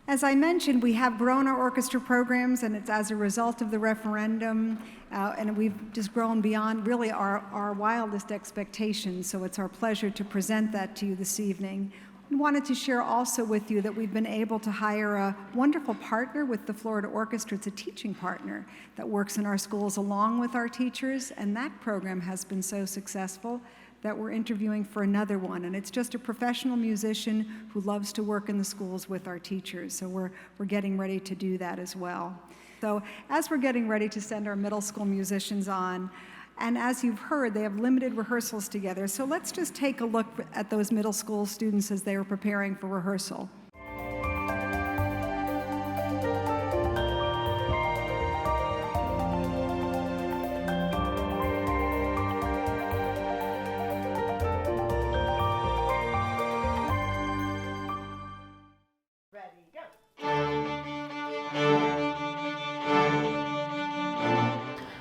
As I mentioned, we have grown our orchestra programs, and it's as a result of the referendum, and we've just grown beyond really our wildest expectations, so it's our pleasure to present that to you this evening. We wanted to share also with you that we've been able to hire a wonderful partner with the Florida Orchestra. It's a teaching partner that works in our schools along with our teachers, and that program has been so successful that we're interviewing for another one. And it's just a professional musician who loves to work in the schools with our teachers. So we're getting ready to do that as well. So as we're getting ready to send our middle school musicians on, and as you've heard, they have limited rehearsals together. So let's just take a look at those middle school students as they were preparing for rehearsal.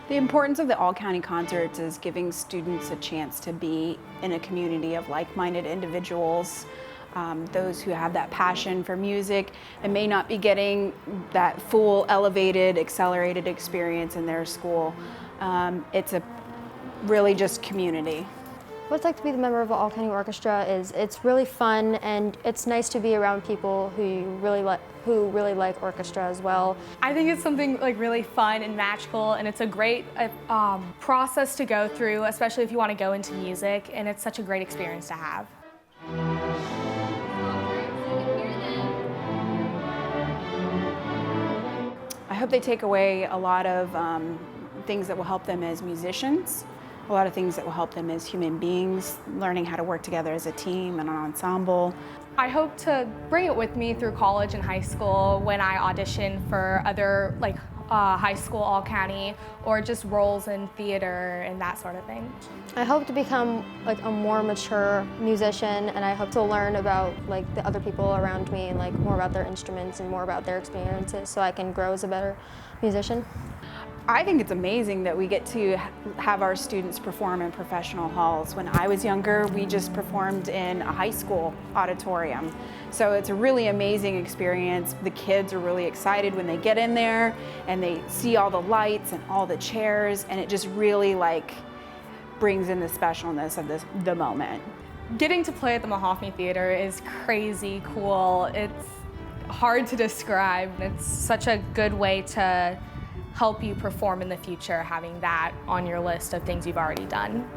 The importance of the All County Concerts is giving students a chance to be in a community of like-minded individuals, those who have that passion for music and may not be getting that full, elevated, accelerated experience in their school. It's a really just community. What it's like to be the member of the All County Orchestra is it's really fun, and it's nice to be around people who really like orchestra as well. I think it's something like really fun and magical, and it's a great process to go through, especially if you want to go into music, and it's such a great experience to have. I hope they take away a lot of things that will help them as musicians, a lot of things that will help them as human beings, learning how to work together as a team and an ensemble. I hope to bring it with me through college and high school when I audition for other high school All County or just roles in theater and that sort of thing. I hope to become like a more mature musician, and I hope to learn about like the other people around me and like more about their instruments and more about their experiences so I can grow as a better musician. I think it's amazing that we get to have our students perform in professional halls. When I was younger, we just performed in a high school auditorium. So it's a really amazing experience. The kids are really excited when they get in there and they see all the lights and all the chairs, and it just really brings in the specialness of the moment. Getting to play at the Mahaffey Theater is crazy cool. It's hard to describe. It's such a good way to help you perform in the future, having that on your list of things you've already done.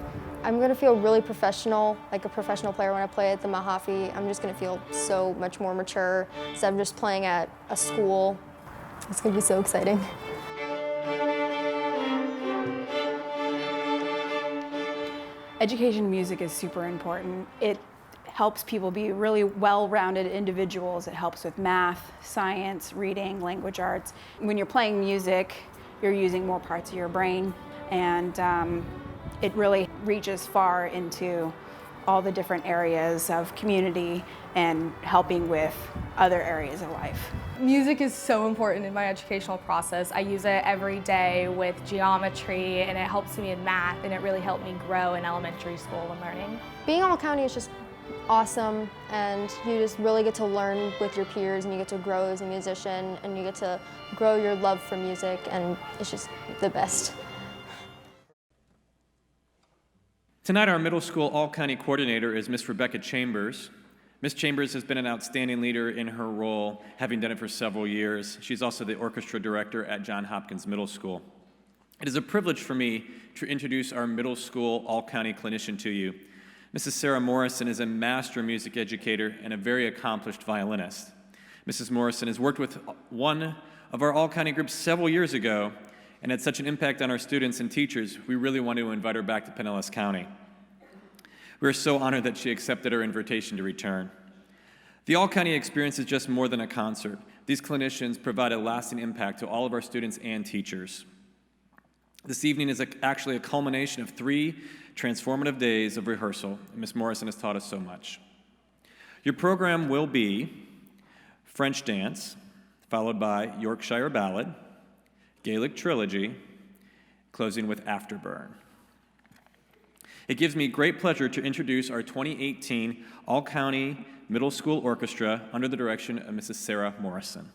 I'm going to feel really professional, like a professional player when I play at the Mahaffey. I'm just going to feel so much more mature instead of just playing at a school. It's going to be so exciting. Education in music is super important. It helps people be really well-rounded individuals. It helps with math, science, reading, language arts. When you're playing music, you're using more parts of your brain, and it really reaches far into all the different areas of community and helping with other areas of life. Music is so important in my educational process. I use it every day with geometry, and it helps me in math, and it really helped me grow in elementary school and learning. Being on All County is just awesome, and you just really get to learn with your peers, and you get to grow as a musician, and you get to grow your love for music, and it's just the best. Tonight, our middle school all-county coordinator is Miss Rebecca Chambers. Miss Chambers has been an outstanding leader in her role, having done it for several years. She's also the orchestra director at Johns Hopkins Middle School. It is a privilege for me to introduce our middle school all-county clinician to you. Mrs. Sarah Morrison is a master music educator and a very accomplished violinist. Mrs. Morrison has worked with one of our all-county groups several years ago and had such an impact on our students and teachers, we really want to invite her back to Pinellas County. We are so honored that she accepted our invitation to return. The all-county experience is just more than a concert. These clinicians provide a lasting impact to all of our students and teachers. This evening is actually a culmination of 3 transformative days of rehearsal. Ms. Morrison has taught us so much. Your program will be French dance, followed by Yorkshire ballad, Gaelic trilogy, closing with Afterburn. It gives me great pleasure to introduce our 2018 All County Middle School Orchestra under the direction of Mrs. Sarah Morrison.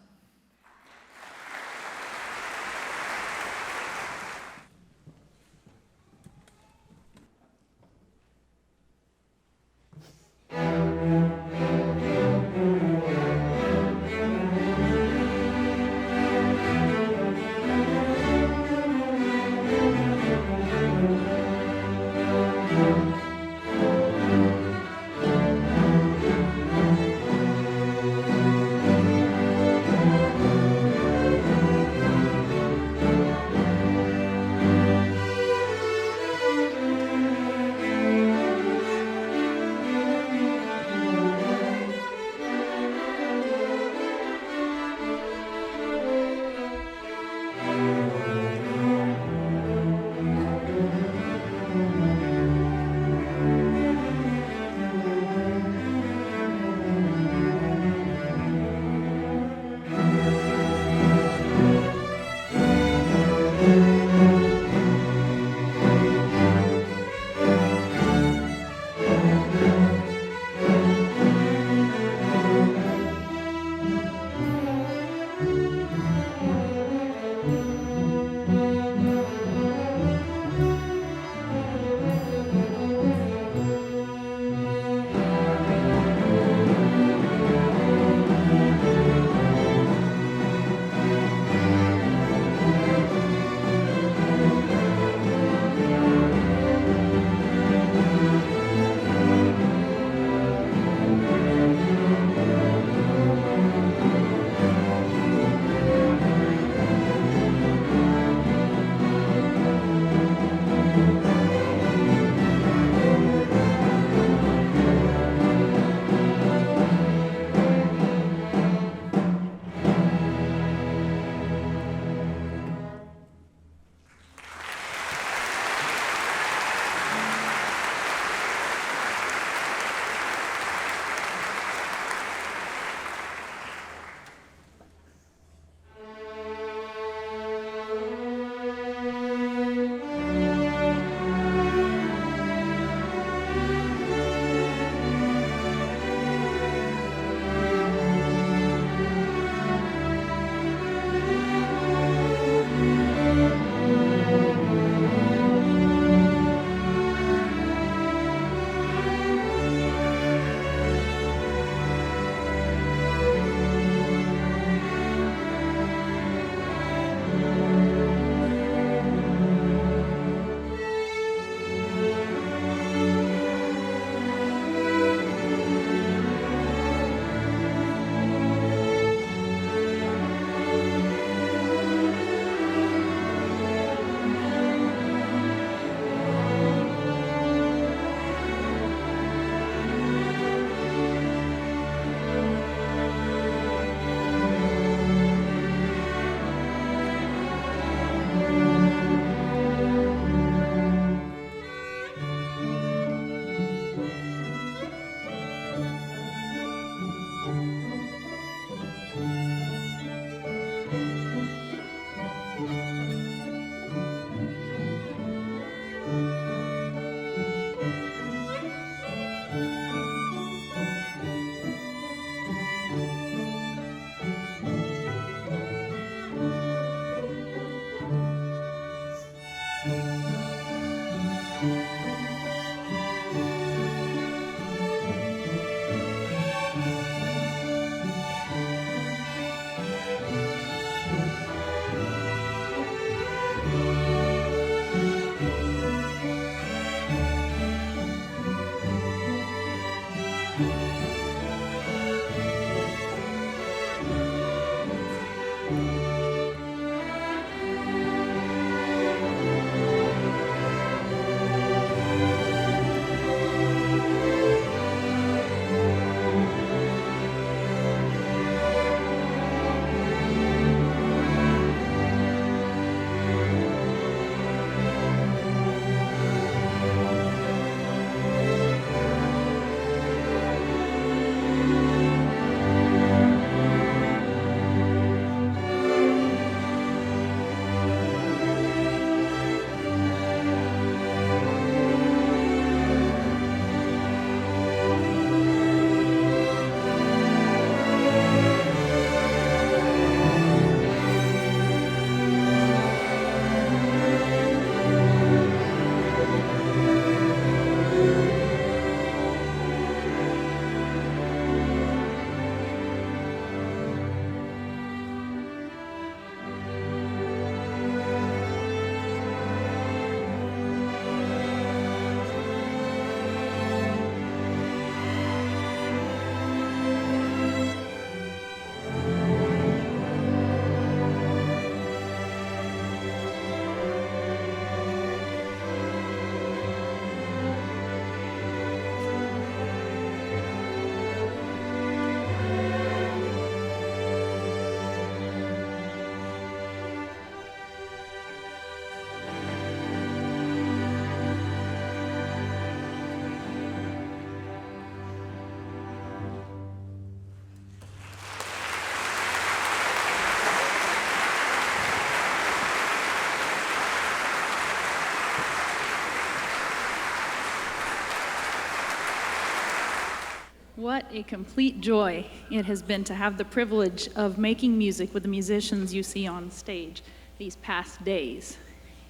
What a complete joy it has been to have the privilege of making music with the musicians you see on stage these past days.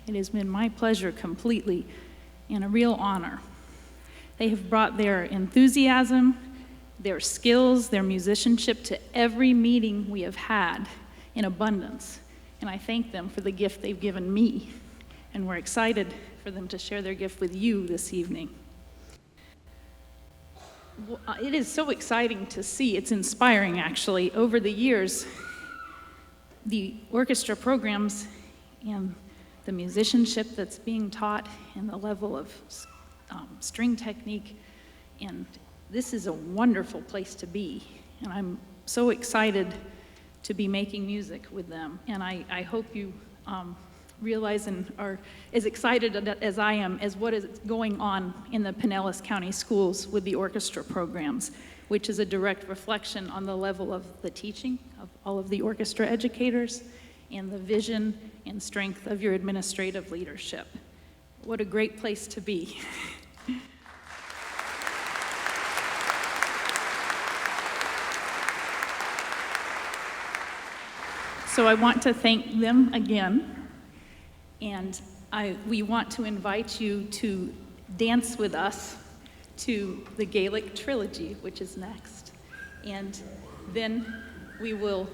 It has been my pleasure completely and a real honor. They have brought their enthusiasm, their skills, their musicianship to every meeting we have had in abundance. And I thank them for the gift they've given me. And we're excited for them to share their gift with you this evening. It is so exciting to see. It's inspiring, actually. Over the years, the orchestra programs and the musicianship that's being taught and the level of string technique, and this is a wonderful place to be. And I'm so excited to be making music with them. And I hope you realize and are as excited as I am as what is going on in the Pinellas County schools with the orchestra programs, which is a direct reflection on the level of the teaching of all of the orchestra educators and the vision and strength of your administrative leadership. What a great place to be. So I want to thank them again, and we want to invite you to dance with us to the Gaelic Trilogy, which is next. And then we will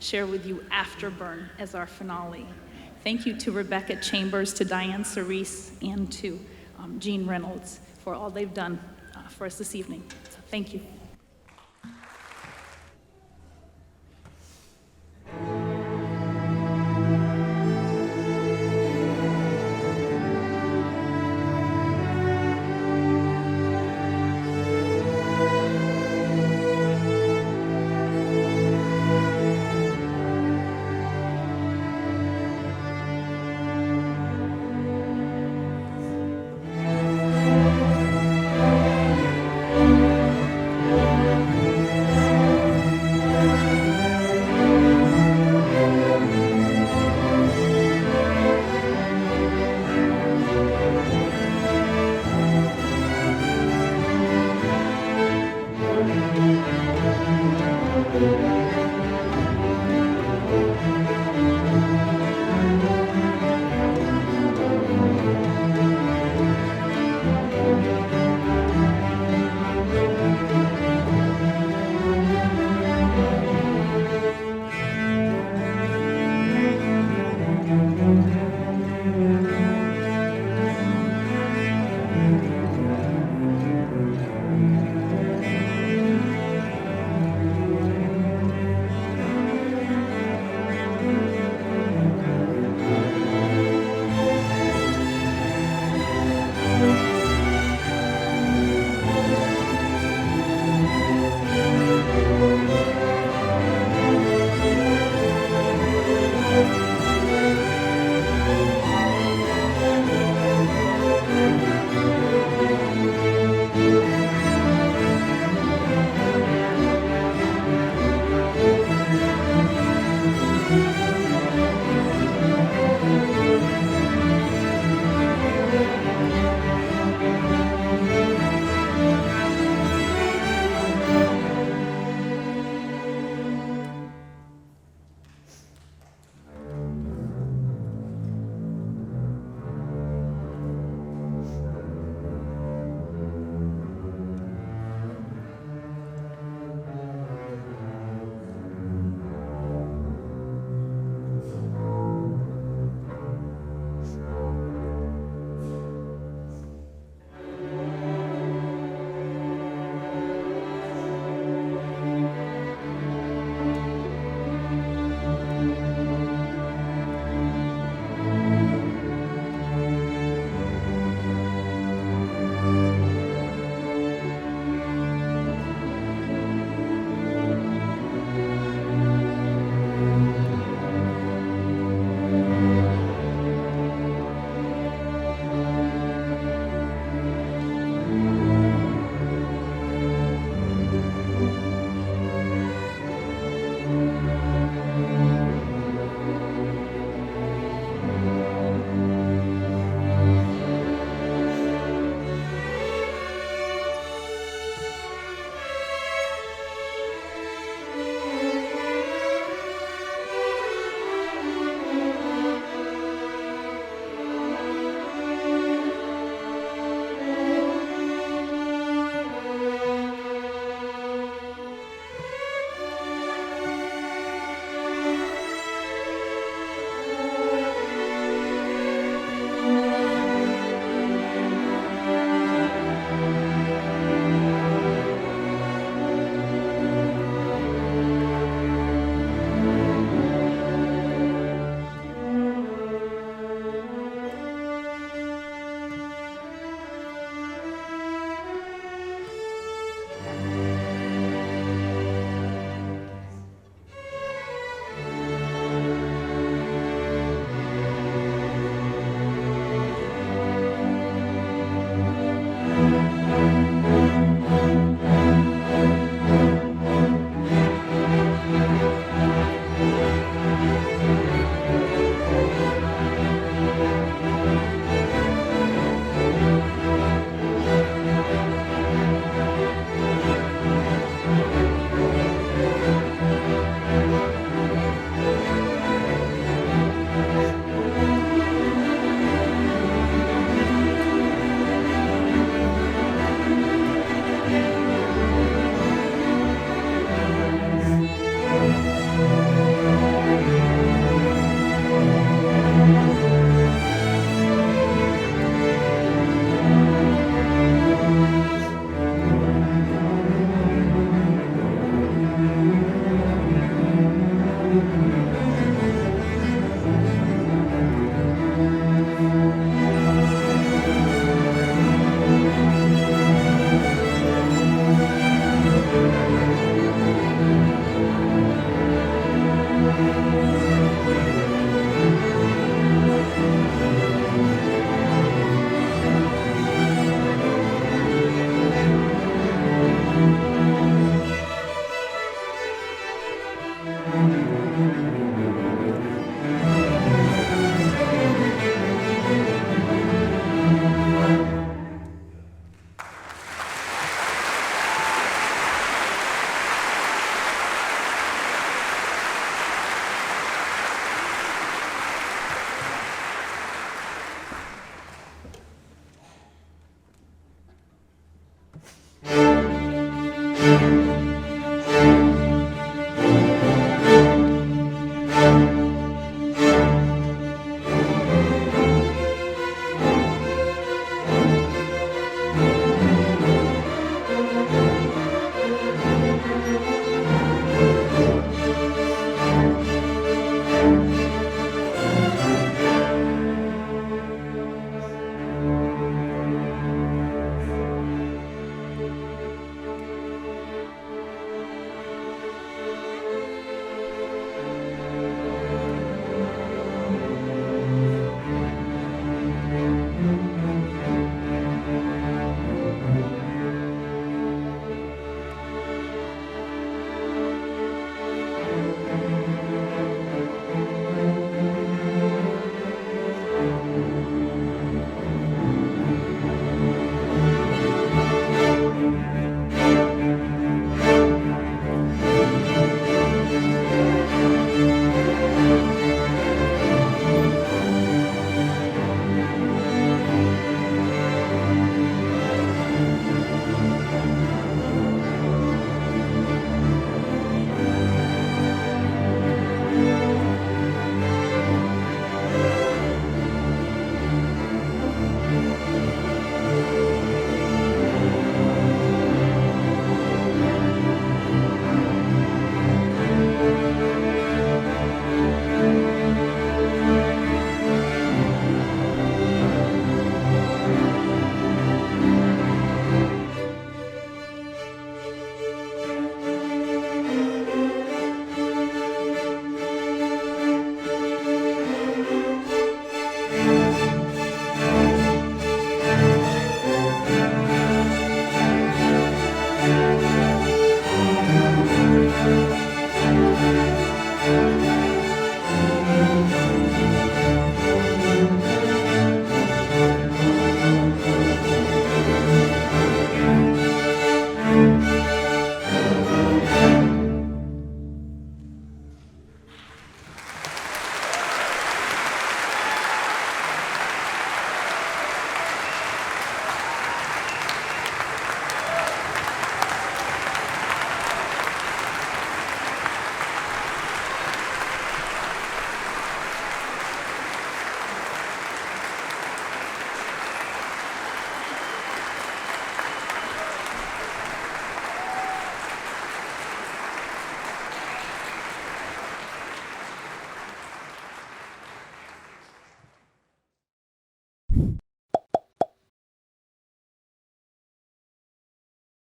share with you Afterburn as our finale. Thank you to Rebecca Chambers, to Diane Cerise, and to Jean Reynolds for all they've done for us this evening. So thank you. Orchestra.